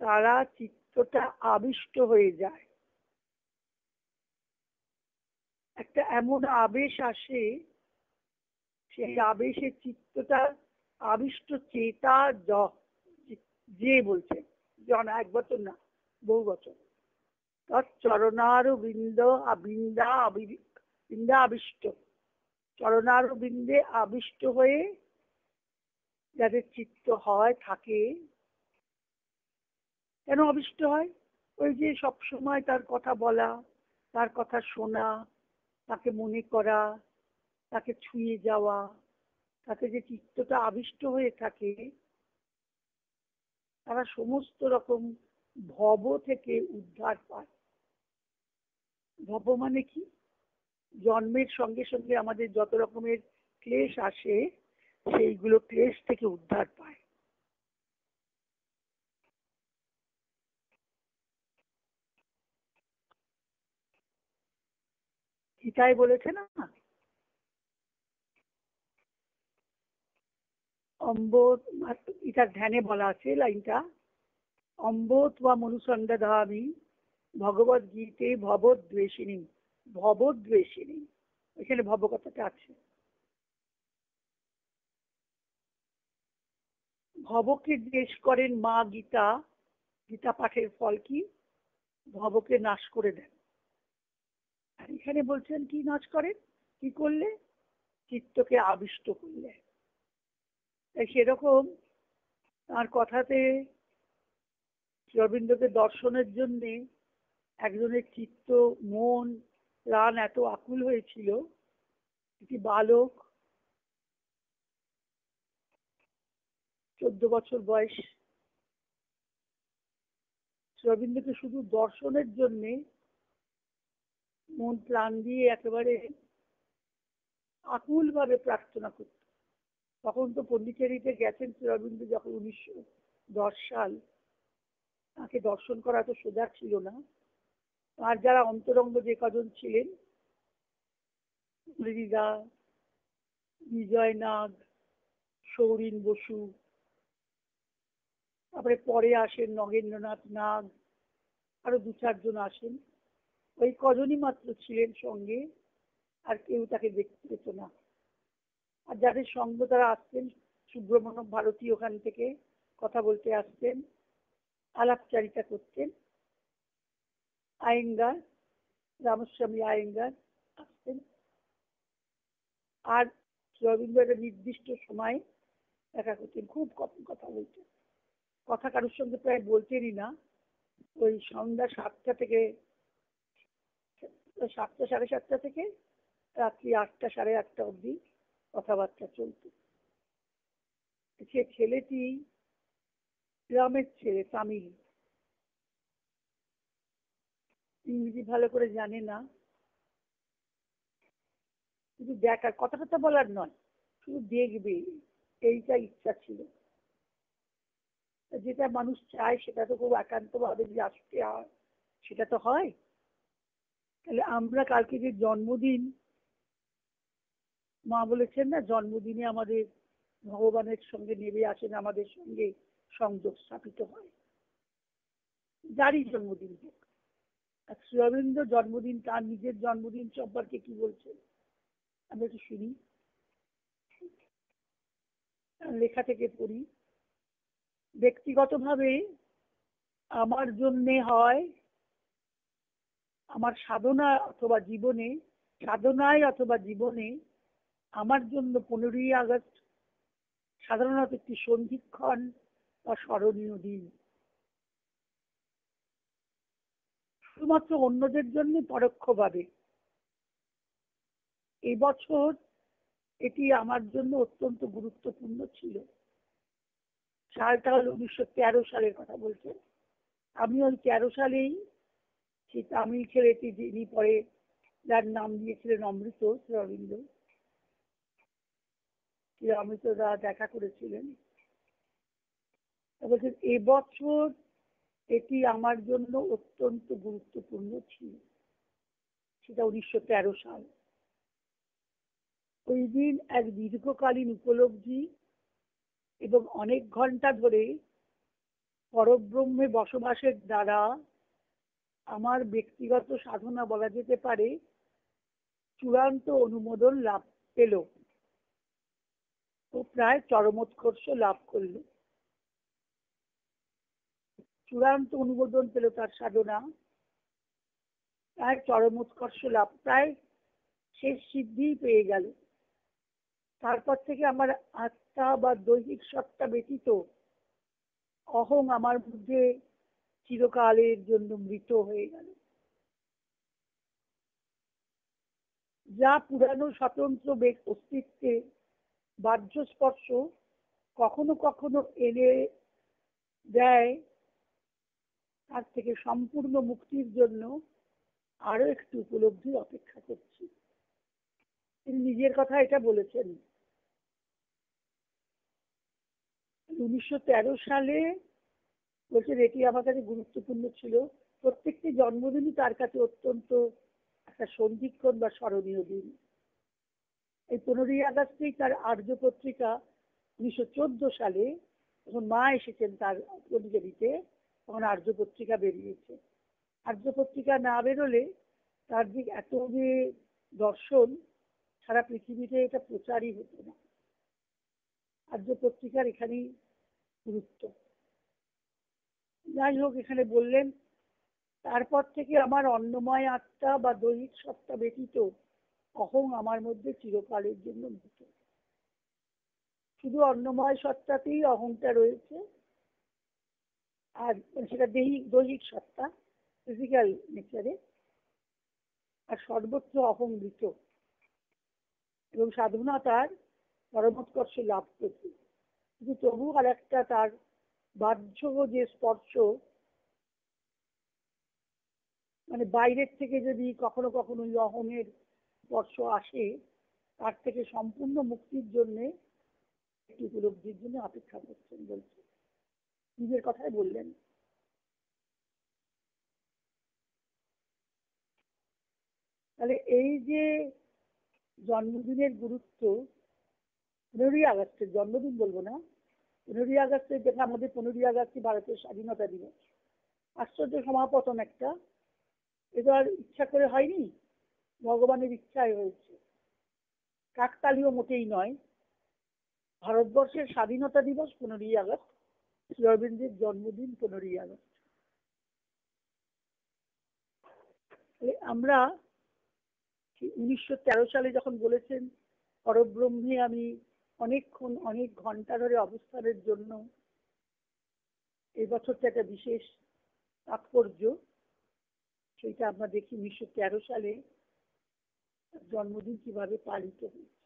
তারা চিত্তটা আবিষ্ট হয়ে যায়। একটা এমন আবেশ আসে, সেই আবেশে চিত্তটা আবিষ্ট চেতা যে বলছে, জন এক বছর না, বহু বছর। চরণার বৃন্দা আবিষ্ট, চরণার বৃন্দে আবিষ্ট হয়ে যাদের চিত্ত হয় থাকে। কেন আবিষ্ট হয়? ওই যে সব সময় তার কথা বলা, তার কথা শোনা, তাকে মনে করা, তাকে ছুঁয়ে যাওয়া, তাতে যে চিত্তটা আবিষ্ট হয়ে থাকে, তারা সমস্ত রকম ভব থেকে উদ্ধার পায়। ভব মানে কি? জন্মের সঙ্গে সঙ্গে আমাদের যত রকমের ক্লেশ আসে, সেইগুলো ক্লেশ থেকে উদ্ধার পায়। গীতায় বলেছে না, গীতার ধ্যানে বলা আছে লাইনটা, অম্বোত বা মনুসন্দাধামি ভগবত গীতে ভবদ্বেষিনী, ভবদ্বেষিনী, এখানে ভব কথাটা আছে। ভবকে দেশ করেন মা গীতা, গীতা পাঠের ফল কি? ভবকে নাশ করে দেন। আর এখানে বলছেন কি নাশ করেন? কি করলে? চিত্তকে আবিষ্ট করলে। তাই সেরকম তার কথাতে রবীন্দ্রকে দর্শনের জন্য একজনের চিত্ত, মন, প্রাণ এত আকুল হয়েছিল, একটি বালক, 14 বছর বয়স, রবীন্দ্রকে শুধু দর্শনের জন্য মন প্রাণ দিয়ে একেবারে আকুল ভাবে প্রার্থনা করত। তখন তো পন্ডিচেরিতে গেছেন রবীন্দ্র যখন 1910 সাল, তাকে দর্শন করা তো সোজা ছিল না। আর যারা অন্তরঙ্গ যে কজন ছিলেন, মৃদা, বিজয় নাগ, সৌরিন বসু, তারপরে পরে আসেন নগেন্দ্রনাথ নাগ, আরো 2-4 জন আসেন, ওই কজনই মাত্র ছিলেন সঙ্গে, আর কেউ তাকে দেখতে পেত না। আর যাদের সঙ্গ তারা আসতেন, সুব্রমণ্যম ভারতী ওখান থেকে কথা বলতে আসতেন, আলাপচারিতা করতেন, আয়েঙ্গার, রামস্বামী আয়েঙ্গার আসতেন। আর রবীন্দ্র একটা নির্দিষ্ট সময় দেখা করতেন, খুব কম কথা বলতেন, কথা কারোর সঙ্গে প্রায় বলতেনই না। ওই সন্ধ্যা 7টা থেকে 7টা, 7:30 থেকে রাত্রি 8টা, 8:30 অবধি কথাবার্তা চলত। সে ছেলেটি গ্রামের ছেলে, তামিল, ইংরেজি ভালো করে জানে না, শুধু দেখার, কথা কথা বলার নয়, শুধু দেখবে, এইটা ইচ্ছা ছিল। যেটা মানুষ চায় সেটা তো খুব একান্ত ভাবে যে আসতে হয়, সেটা তো হয়। তাহলে আমরা কালকে যে জন্মদিন, মা বলেছেন না, জন্মদিনে আমাদের ভগবানের সঙ্গে নেমে আসেন, আমাদের সঙ্গে সংযোগ স্থাপিত হয়, যারই জন্মদিন হোক। শ্রী অরবিন্দ জন্মদিন, তার নিজের জন্মদিন সম্পর্কে কি বলছেন আমরা একটু শুনি, লেখা থেকে পড়ি। ব্যক্তিগতভাবে আমার জন্যে হয়, আমার সাধনায় অথবা জীবনে আমার জন্য 15ই আগস্ট সাধারণত একটি সন্ধিক্ষণ বা স্মরণীয় দিন। শুধুমাত্র অন্যদের জন্য পরোক্ষভাবে এবছর এটি আমার জন্য অত্যন্ত গুরুত্বপূর্ণ ছিল। সালটা হল 1913 সালের কথা বলছেন। আমি ওই 13 সালেই সেই তামিল ছেলেটি, যিনি পরে যার নাম দিয়েছিলেন অমৃত, শ্রী অরবিন্দ, শ্রী অমৃতদা দেখা করেছিলেন। বলছেন এবছর এটি আমার জন্য অত্যন্ত গুরুত্বপূর্ণ ছিল। সেটা 1913 সাল। ওই দিন এক দীর্ঘকালীন উপলব্ধি এবং অনেক ঘন্টা ধরে পরব্রহ্মে বসবাসের দ্বারা আমার ব্যক্তিগত সাধনা বলা যেতে পারে চূড়ান্ত অনুমোদন লাভ পেল ও প্রায় চরমোৎকর্ষ লাভ করল। চূড়ান্ত অনুমোদন পেল তার সাধনা, প্রায় চরমোৎকর্ষ লাভ, প্রায় শেষ সিদ্ধি পেয়ে গেল। তারপর থেকে আমার আত্মা বা দৈহিক সত্তা ব্যতীত অহং আমার মধ্যে চিরকালের জন্য মৃত হয়ে গেল। যা পুরানো স্বতন্ত্র অস্তিত্বে বাহ্য স্পর্শ কখনো কখনো এনে দেয়, তার থেকে সম্পূর্ণ মুক্তির জন্য আরো একটু উপলব্ধির অপেক্ষা করছি। তিনি নিজের কথা এটা বলেছেন। 1913 সালে বলছেন এটি আমার কাছে গুরুত্বপূর্ণ ছিল। প্রত্যেকটি জন্মদিনই তার কাছে অত্যন্ত একটা সন্ধিক্ষণ বা স্মরণীয় দিন। এই 15ই আগস্টেই তার আর্য পত্রিকা 1914 সালে যখন মা এসেছেন তার পরিচয় দিতে, তখন আর্য পত্রিকা বেরিয়েছে। আর্য পত্রিকা না বেরোলে তার যে এত যে দর্শন সারা পৃথিবীতে এটা প্রচারই হতো না। আর্য পত্রিকার এখানেই গুরুত্ব। যাই হোক, এখানে বললেন তারপর থেকে আমার অন্নময় আত্মা বা দৈহিক সত্তা ব্যতীত অহং আমার মধ্যে চিরকালের জন্য মৃত। শুধু অন্নময় সত্তাতেই অহংটা রয়েছে, আর সেটা দৈহিক সত্তা, ফিজিক্যাল নেচারে, আর সর্বত্র অহং মৃত এবং সাধনা তার পরমোৎকর্ষ লাভ করছে। কিন্তু তবু আর একটা তার বাহ্য যে স্পর্শ, মানে বাইরের থেকে যদি কখনো কখনো অহংয়ের স্পর্শ আসে, তার থেকে সম্পূর্ণ মুক্তির জন্য একটি উপলব্ধির জন্য অপেক্ষা করছেন বলছে, নিজের কথাই বললেন। তাহলে এই যে জন্মদিনের গুরুত্ব, 15ই আগস্টের জন্মদিন বলবো না, 15ই আগস্টের যেটা আমাদের 15ই আগস্ট ভারতের স্বাধীনতা দিবস, আশ্চর্য সমাপতন একটা। এটা আর ইচ্ছা করে হয়নি, ভগবানের ইচ্ছায় হয়েছে, কাকতালীয় মোটেই নয়। ভারতবর্ষের স্বাধীনতা দিবস 15ই আগস্ট, শ্রী অরবিন্দের জন্মদিন 15ই আগস্ট। আমরা 1913 সালে যখন বলেছেন পরব্রহ্মে আমি অনেকক্ষণ অনেক ঘন্টা ধরে অবস্থানের জন্য এই বছরটা একটা বিশেষ তাৎপর্য, সেটা আমরা দেখি 1913 সালে জন্মদিন কিভাবে পালিত হয়েছে।